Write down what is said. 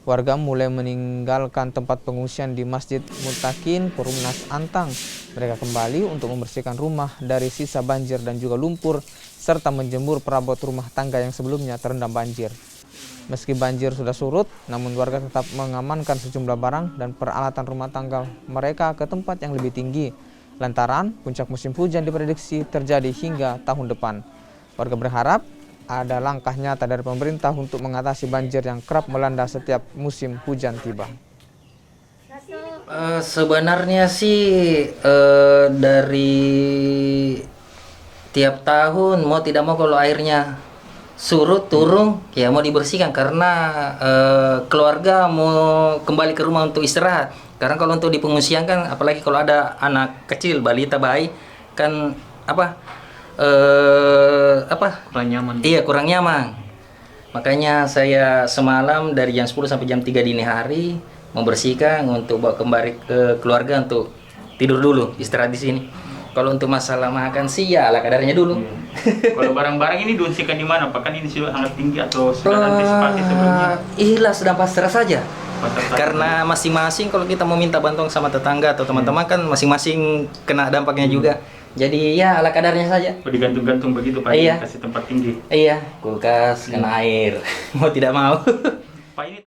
Warga mulai meninggalkan tempat pengungsian di Masjid Mutakin Perumnas Antang. Mereka kembali untuk membersihkan rumah dari sisa banjir dan juga lumpur, serta menjemur perabot rumah tangga yang sebelumnya terendam banjir. Meski banjir sudah surut, namun warga tetap mengamankan sejumlah barang dan peralatan rumah tangga mereka ke tempat yang lebih tinggi. Lantaran puncak musim hujan diprediksi terjadi hingga tahun depan. Warga berharap ada langkah nyata dari pemerintah untuk mengatasi banjir yang kerap melanda setiap musim hujan tiba. Sebenarnya sih dari tiap tahun mau tidak mau kalau airnya surut turun ya mau dibersihkan karena keluarga mau kembali ke rumah untuk istirahat. Karena kalau untuk di pengungsian kan apalagi kalau ada anak kecil, balita, bayi kan Kurang nyaman. Iya, kurang nyaman. Makanya saya semalam dari jam 10 sampai jam 3 dini hari membersihkan untuk bawa kembali ke keluarga untuk tidur dulu, istirahat di sini. Kalau untuk masalah makan sih ya ala kadarnya dulu. Kalau barang-barang ini diungsikan di mana? Apakah ini sudah sangat tinggi atau sudah antisipasi sebelumnya? Ikhlas dan pasrah saja. Pasar-pasar. Karena masing-masing kalau kita mau minta bantuan sama tetangga atau teman-teman kan masing-masing kena dampaknya juga. Jadi ya ala kadarnya saja. Oh, digantung-gantung begitu Pak, Iya. kasih tempat tinggi. Iya, kulkas, kena air. Mau tidak mau. Pak ini